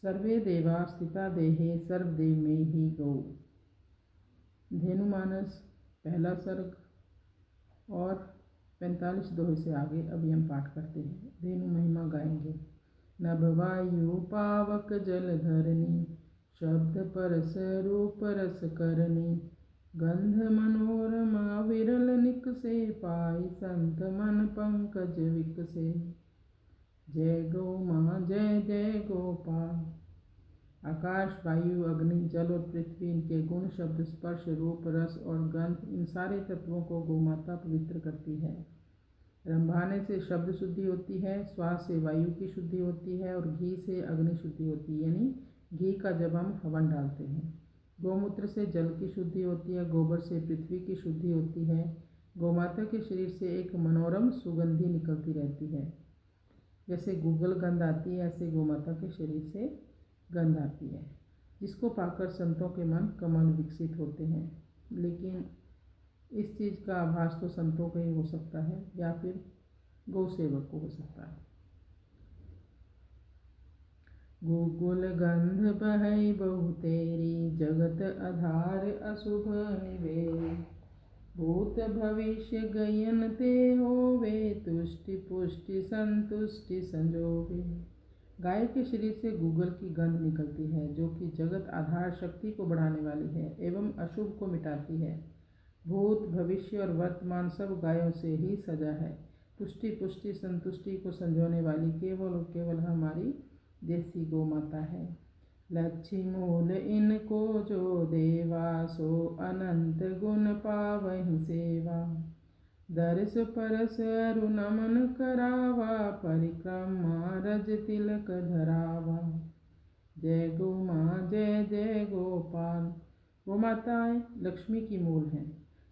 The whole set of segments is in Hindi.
सर्वे देवा स्थिता देहे सर्वदेव में ही गौ। धेनुमानस पहला सर्ग और 45 दोहे से आगे अभी हम पाठ करते हैं। धेनु महिमा गाएंगे। नभ वायु पावक जल धरनी, शब्द परस रूप रस करनी, गंध मनोरमा विरल निकसे, पाई संत मन पंकज विकसे। जय गौ माँ जय जय गोपाल। आकाश वायु अग्नि जल और पृथ्वी, इनके गुण शब्द स्पर्श रूप रस और गंध, इन सारे तत्वों को गोमाता पवित्र करती है। रंभाने से शब्द शुद्धि होती है, श्वास से वायु की शुद्धि होती है और घी से अग्नि शुद्धि होती है, यानी घी का जब हम हवन डालते हैं। गोमूत्र से जल की शुद्धि होती है, गोबर से पृथ्वी की शुद्धि होती है। गोमाता के शरीर से एक मनोरम सुगंधी निकलती रहती है। जैसे गूगल गंध आती है, ऐसे गोमाता के शरीर से गंध आती है, जिसको पाकर संतों के मन कमल विकसित होते हैं। लेकिन इस चीज़ का आभास तो संतों को ही हो सकता है या फिर गौ सेवक को हो सकता है। गूगल गंध बहै बहु तेरी, जगत आधार अशुभ निवेरी। भूत भविष्य गयन ते होवे, तुष्टि पुष्टि संतुष्टि संजोगे। गाय के शरीर से गूगल की गंध निकलती है, जो कि जगत आधार शक्ति को बढ़ाने वाली है एवं अशुभ को मिटाती है। भूत भविष्य और वर्तमान सब गायों से ही सजा है। तुष्टि पुष्टि संतुष्टि को संजोने वाली केवल और केवल हमारी देसी गौ माता है। लक्ष्मी मूल इनको जो देवा, सो अनंत गुण पावहि सेवा। दर्श परस अरु नमन करावा, परिक्रमा रज तिलक धरावा। जय गौ माँ जय जय गोपाल। गौ माताएँ लक्ष्मी की मूल हैं।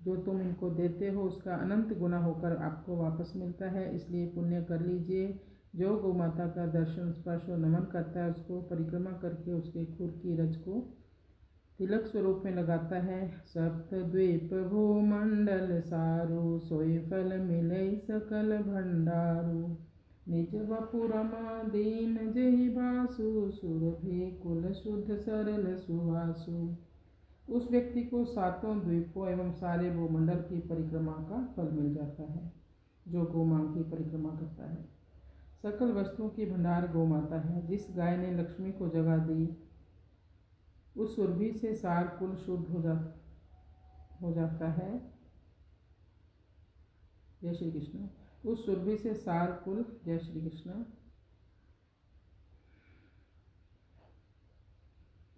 जो तुम इनको देते हो उसका अनंत गुना होकर आपको वापस मिलता है, इसलिए पुण्य कर लीजिए। जो गौ माता का दर्शन स्पर्श और नमन करता है, उसको परिक्रमा करके उसके खुर की रज को तिलक स्वरूप में लगाता है। सप्त द्वीप भूमंडल सारू, सोई फल मिले सकल भंडारू। निज वपुरमा दीन जेहि बासु, सुरभि कुल शुद्ध सरल सुहासु। उस व्यक्ति को सातों द्वीपों एवं सारे भूमंडल की परिक्रमा का फल मिल जाता है, जो गौ माँ की परिक्रमा करता है। सकल वस्तुओं की भंडार गौ माता है। जिस गाय ने लक्ष्मी को जगा दी, उस सुरभि से सार कुल शुद्ध हो जाता है। जय श्री कृष्ण। उस सुरभि से सार कुल, जय श्री कृष्ण,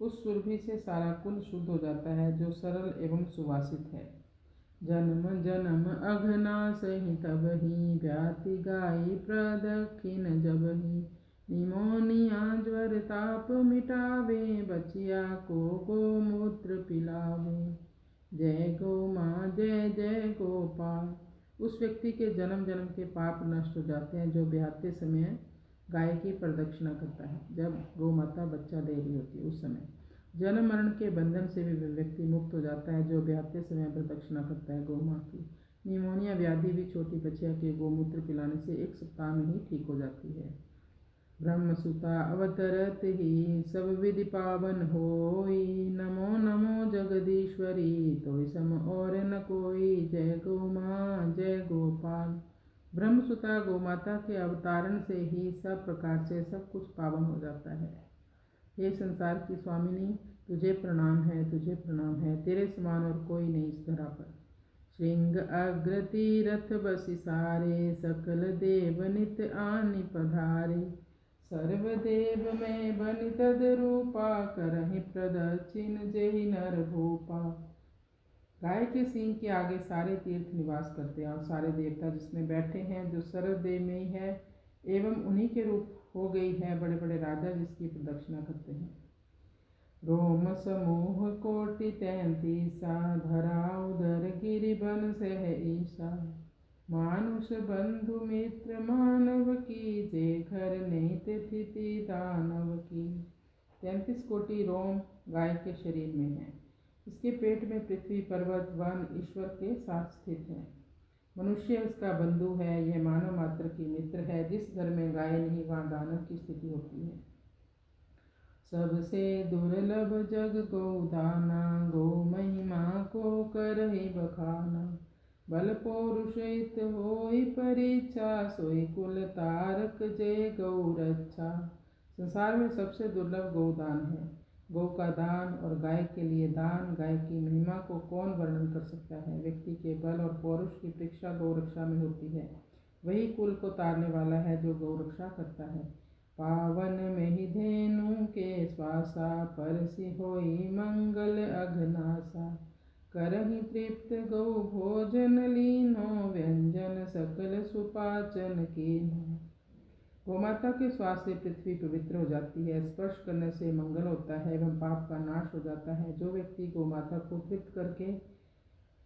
उस सुरभि से सारा कुल शुद्ध हो जाता है, जो सरल एवं सुवासित है। जन्म जन्म अघनासहि तबहि, व्याति गायी प्रदक्षिण जबहि। निमोनिया ज्वर ताप मिटावे, बचिया को गोमूत्र पिलावे। जय गौ माँ जय जय गोपाल। उस व्यक्ति के जन्म जन्म के पाप नष्ट हो जाते हैं, जो ब्याहते समय गाय की प्रदक्षिणा करता है। जब गौ माता बच्चा दे रही होती है उस समय जन्म मरण के बंधन से भी व्यक्ति मुक्त हो जाता है, जो ब्याहते समय प्रदक्षिणा करता है गौ माँ की। निमोनिया व्याधि भी छोटी बच्चिया के गोमूत्र पिलाने से 1 सप्ताह में ही ठीक हो जाती है। ब्रह्मसुता अवतरत ही, सब विधि पावन होई। नमो नमो जगदीश्वरी, तोय सम और न कोई। जय गौ माँ जय गोपाल। ब्रह्मसुता गौ माता के अवतारण से ही सब प्रकार से सब कुछ पावन हो जाता है। हे संसार की स्वामिनी, तुझे प्रणाम है, तुझे प्रणाम है। तेरे समान और कोई नहीं इस धरा पर। श्रृंग अग्र तीरथ बसि सारे, सकल देव नित आनि पधारे। सर्वदेव में बनि तद रूपा, करहि प्रदक्षिण जेहि नर भूपा। गाय के सींग के आगे सारे तीर्थ निवास करते हैं और सारे देवता जिसमें बैठे हैं, जो सर्वदेव में ही है एवं उन्हीं के रूप हो गई है बड़े बड़े राजा, जिसकी प्रदक्षिणा करते हैं। रोम समूह कोटि 33, धरा उदर गिरि बन सह ईसा। मानुष बंधु मित्र मानव की, जे घर नहीं तिथि दानव की। 33 कोटि रोम गाय के शरीर में है। इसके पेट में पृथ्वी पर्वत वन ईश्वर के साथ स्थित है। मनुष्य उसका बंधु है, यह मानव मात्र की मित्र है। जिस घर में गाय नहीं वहाँ दानव की स्थिति होती है। सबसे दुर्लभ जग गौदाना, गौ महिमा को करहि बखाना। बल पौरुष हित होई परीक्षा, सोई कुल तारक जय गौ रक्षा। संसार में सबसे दुर्लभ गौदान है। गौ का दान और गाय के लिए दान, गाय की महिमा को कौन वर्णन कर सकता है। व्यक्ति के बल और पौरुष की परीक्षा गौ रक्षा में होती है। वही कुल को तारने वाला है जो गौ रक्षा करता है। पावन में ही धेनु के श्वासा, परसि होई मंगल अघनासा। करहि तृप्त गौ भोजन लीनो, व्यंजन सकल सुपाचन कीनो। गोमाता के श्वास से पृथ्वी पवित्र हो जाती है, स्पर्श करने से मंगल होता है एवं पाप का नाश हो जाता है। जो व्यक्ति गोमाता को तृप्त करके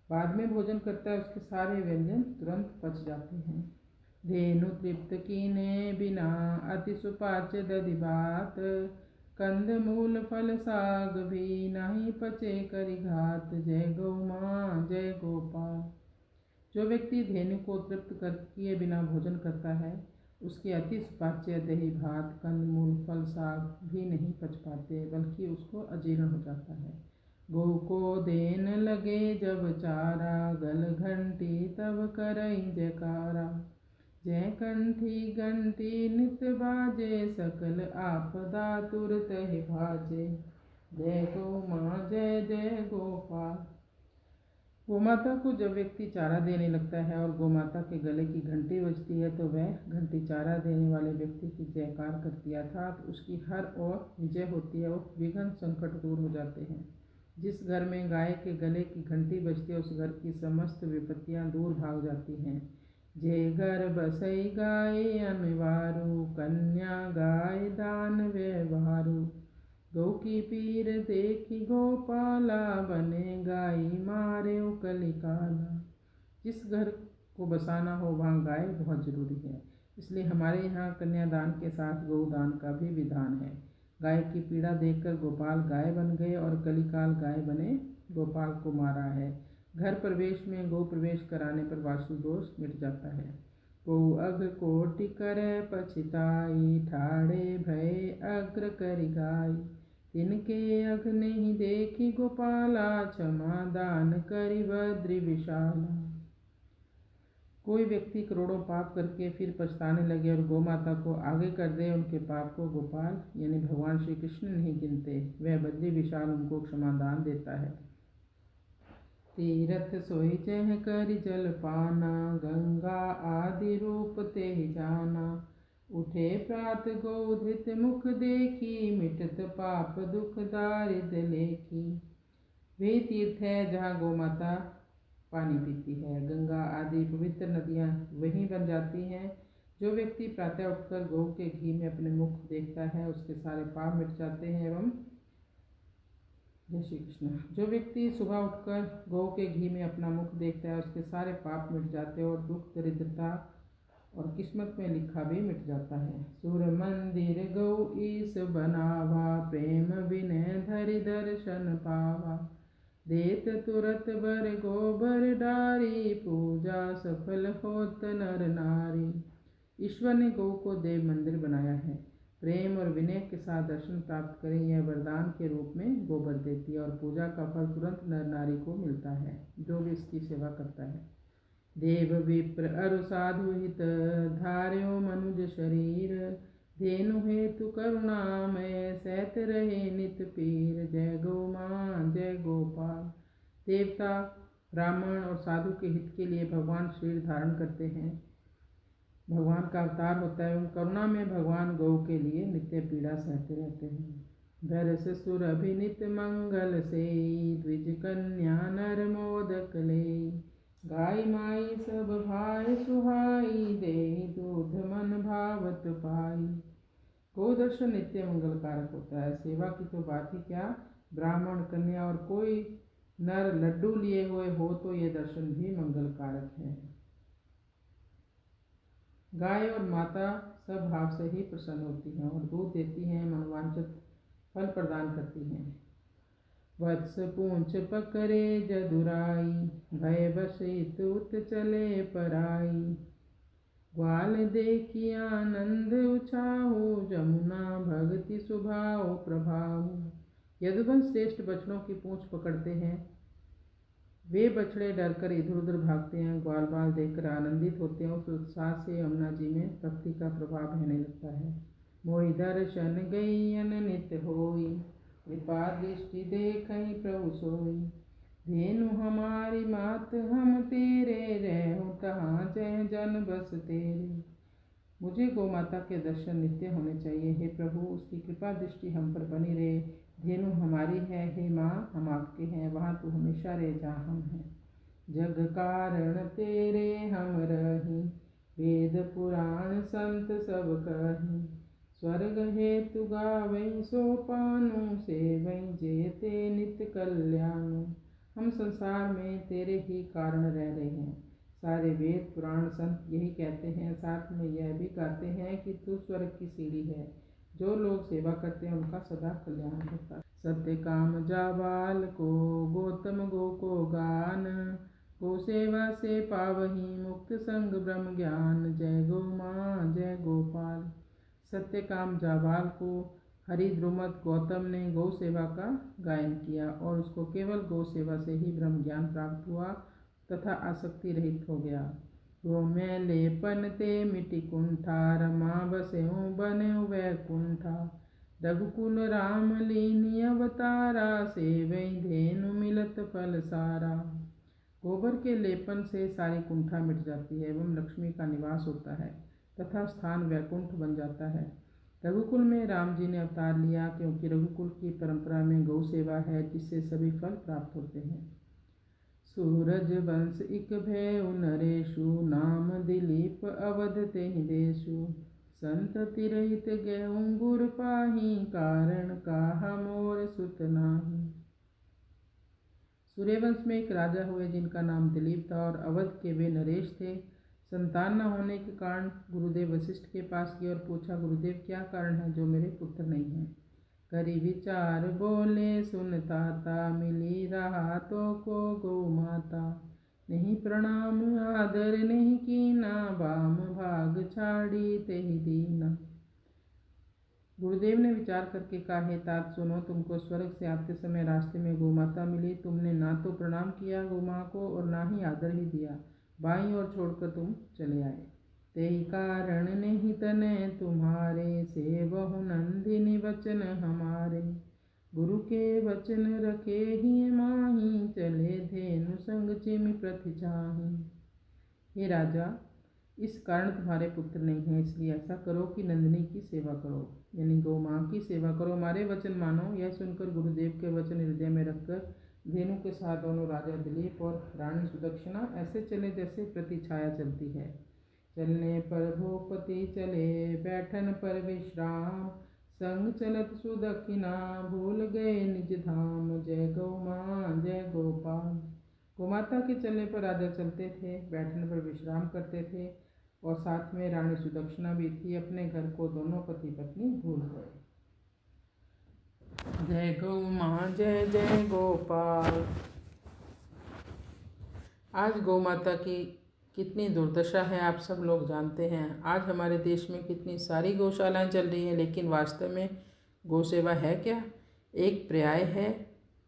बाद में भोजन करता है, उसके सारे व्यंजन तुरंत पच जाते हैं। धेनु तृप्त कीने बिना, अति सुपाच्य दधि भात। कंद मूल फल साग भी, नहीं पचे करि घात। जय गौ माँ जय गोपाल। जो व्यक्ति धेनु को तृप्त कर किए बिना भोजन करता है, उसके अति सुपाच्य दही भात, कंद मूल फल साग भी नहीं पच पाते, बल्कि उसको अजीर्ण हो जाता है। गौ को देन लगे जब चारा, गल घंटी तब करई जयकारा। जय कंठी घंटी नित बाजे, सकल आपदा तुरत ही भाजे। जय गौ माँ जय जय गोपाल। गोमाता को जब व्यक्ति चारा देने लगता है और गोमाता के गले की घंटी बजती है, तो वह घंटी चारा देने वाले व्यक्ति की जयकार करती है, अर्थात उसकी हर ओर विजय होती है और विघ्न संकट दूर हो जाते हैं। जिस घर में गाय के गले की घंटी बजती है, उस घर की समस्त विपत्तियां दूर भाग जाती हैं। जे घर बसई गाय अनिवारु, कन्या गाय दान व्यवहारु। गौ की पीर देखी गोपाला, बने गाई मारे कलिकाला। जिस घर को बसाना हो वहाँ गाय बहुत जरूरी है, इसलिए हमारे यहाँ कन्यादान के साथ गौदान का भी विधान है। गाय की पीड़ा देखकर गोपाल गाय बन गए और कलिकाल गाय बने गोपाल को मारा है। घर प्रवेश में गौ प्रवेश कराने पर वास्तु दोष मिट जाता है। गौ अघ कोटि करे पछिताई, ठाड़े भय अग्र करि गाई। तिनके अघ नहीं देखी गोपाला, क्षमा दान करि भद्रि विशाला। कोई व्यक्ति करोड़ों पाप करके फिर पछताने लगे और गोमाता को आगे कर दे, उनके पाप को गोपाल यानी भगवान श्री कृष्ण नहीं गिनते, वह बद्री विशाल उनको क्षमा दान देता है। तीरथ सोई चह करि जल पाना, गंगा आदि रूप ते जाना। उठे प्रात गौ धृत मुख देखी, मिटत पाप दुख दारिद्र लेखी। वे तीर्थ है जहाँ गोमाता पानी पीती है, गंगा आदि पवित्र नदियाँ वहीं बन जाती हैं। जो व्यक्ति प्रातः उठकर गौ के घी में अपने मुख देखता है, उसके सारे पाप मिट जाते हैं एवं जय श्री कृष्ण। जो व्यक्ति सुबह उठकर गौ के घी में अपना मुख देखता है, उसके सारे पाप मिट जाते हैं और दुख दरिद्रता और किस्मत में लिखा भी मिट जाता है। सुर मंदिर गौ ईस बनावा, प्रेम विनय धरि दर्शन पावा। देत तुरत बर गोबर डारी, पूजा सफल होत नर नारी। ईश्वर ने गौ को देव मंदिर बनाया है। प्रेम और विनय के साथ दर्शन प्राप्त करें, यह वरदान के रूप में गोबर देती है और पूजा का फल तुरंत नर नारी को मिलता है जो भी इसकी सेवा करता है। देव विप्र अरु साधु हित, धार्यो मनुज शरीर। धेनु हेतु करुणामय, सहत रहे नित पीर। जय गौ माँ जय गोपाल। देवता ब्राह्मण और साधु के हित के लिए भगवान शरीर धारण करते हैं। भगवान का अवतार होता है, करुणा में भगवान गौ के लिए नित्य पीड़ा सहते रहते हैं। धरस सुर अभिनित मंगल से, द्विज कन्या नर मोदक ले। गाय माई सब भाई सुहाई, दे दूध मन भावत पाई। गौ दर्शन नित्य मंगल कारक होता है। सेवा की तो बात ही क्या, ब्राह्मण कन्या और कोई नर लड्डू लिए हुए हो तो ये दर्शन भी मंगल कारक है। गाय और माता सब भाव से ही प्रसन्न होती हैं और दूध देती हैं, मनोवांछित फल प्रदान करती हैं। वत्स पूंछ पकड़े जदुराई, भय बसित उत चले पराई। ग्वाल देखी आनंद उछाहु, जमुना भक्ति सुभाव प्रभाव। यदुवंश श्रेष्ठ बछड़ों की पूंछ पकड़ते हैं। वे बछड़े डरकर इधर उधर भागते हैं, ग्वाल बाल देखकर आनंदित होते हैं। उस उत्साह से यमुना जी में भक्ति का प्रभाव बहने लगता है। मोहि दर्शन गई नित्य होई, कृपा दृष्टि देखहि प्रभु सोई। धेनु हमारी मात हम तेरे, रहूं तहाँ जय जन बस तेरे। मुझे गौ माता के दर्शन नित्य होने चाहिए। हे प्रभु, उसकी कृपा दृष्टि हम पर बनी रहे। धेनु हमारी है, हे माँ हम आपके हैं, वहाँ तू हमेशा रहे जहाँ हम हैं। जग कारण तेरे हम रही, वेद पुराण संत सब कही। स्वर्ग हेतु गावई सोपानु, सेवई जेते नित्य कल्याणु। हम संसार में तेरे ही कारण रह रहे हैं। सारे वेद पुराण संत यही कहते हैं, साथ में यह भी कहते हैं कि तू स्वर्ग की सीढ़ी है। जो लोग सेवा करते हैं उनका सदा कल्याण होता है। सत्य काम जाबाल को, गौतम गो को गान। गो सेवा से पावही मुक्त संग ब्रह्म ज्ञान। जय गौ माँ जय गोपाल। सत्य काम जाबाल को हरि द्रुमद गौतम ने गौ सेवा का गायन किया और उसको केवल गौ सेवा से ही ब्रह्म ज्ञान प्राप्त हुआ तथा आसक्ति रहित हो गया। गो में लेपन ते मिटि कुंठा, रमा बस्यो बन्यो वैकुंठा। रघुकुल राम लीनी अवतारा, सेवई धेनु मिलत फल सारा। गोबर के लेपन से सारी कुंठा मिट जाती है एवं लक्ष्मी का निवास होता है तथा स्थान वैकुंठ बन जाता है। रघुकुल में राम जी ने अवतार लिया क्योंकि रघुकुल की परंपरा में गौ सेवा है जिससे सभी फल प्राप्त होते हैं। सूरज वंश इक भयउ नरेशु, नाम दिलीप अवध तेहि देशु। संतति रहित गेहूँ गुर पाही, कारण काहा मोर सुत नाही। सूर्यवंश में एक राजा हुए जिनका नाम दिलीप था और अवध के वे नरेश थे। संतान न होने के कारण गुरुदेव वशिष्ठ के पास गए और पूछा, गुरुदेव क्या कारण है जो मेरे पुत्र नहीं हैं। करी विचार बोले सुन ताता, मिली रहा तो को गौ माता। नहीं प्रणाम आदर नहीं कीना, बाम भाग छाड़ी तेहि दीना। गुरुदेव ने विचार करके कहा, हे तात सुनो, तुमको स्वर्ग से आते समय रास्ते में गौ माता मिली। तुमने ना तो प्रणाम किया गौ माँ को और ना ही आदर ही दिया, बाईं ओर छोड़कर तुम चले आए। तेहि कारण नहीं तने तुम्हारे, सेवहु नंदिनी वचन हमारे। गुरु के वचन रखे ही माही, चले धेनु संग चिमि प्रति चाही। हे राजा, इस कारण तुम्हारे पुत्र नहीं है, इसलिए ऐसा करो कि नंदिनी की सेवा करो, यानी गौ माँ की सेवा करो, हमारे वचन मानो। यह सुनकर गुरुदेव के वचन हृदय में रखकर धेनु के साथ दोनों राजा दिलीप और रानी सुदक्षिणा ऐसे चले जैसे प्रतिछाया चलती है। चलने पर भूपति चले, बैठन पर विश्राम। संग चलत सुदक्षिणा, भूल गए निज धाम। जय गौ माँ जय गोपाल। गोमाता के चलने पर राजा चलते थे, बैठने पर विश्राम करते थे और साथ में रानी सुदक्षिणा भी थी। अपने घर को दोनों पति पत्नी भूल गए। जय गौ माँ जय जय गोपाल। आज गौ माता की कितनी दुर्दशा है आप सब लोग जानते हैं। आज हमारे देश में कितनी सारी गौशालाएं चल रही हैं, लेकिन वास्तव में गौ सेवा है क्या? एक पर्याय है,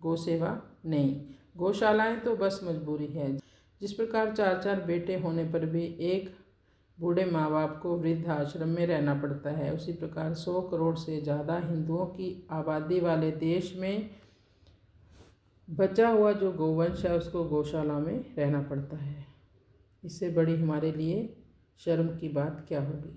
गौ सेवा नहीं। गौशालाएं तो बस मजबूरी है। जिस प्रकार 4-4 बेटे होने पर भी एक बूढ़े माँ बाप को वृद्ध आश्रम में रहना पड़ता है, उसी प्रकार 100 करोड़ से ज़्यादा हिंदुओं की आबादी वाले देश में बचा हुआ जो गौवंश है उसको गौशाला में रहना पड़ता है। इससे बड़ी हमारे लिए शर्म की बात क्या होगी।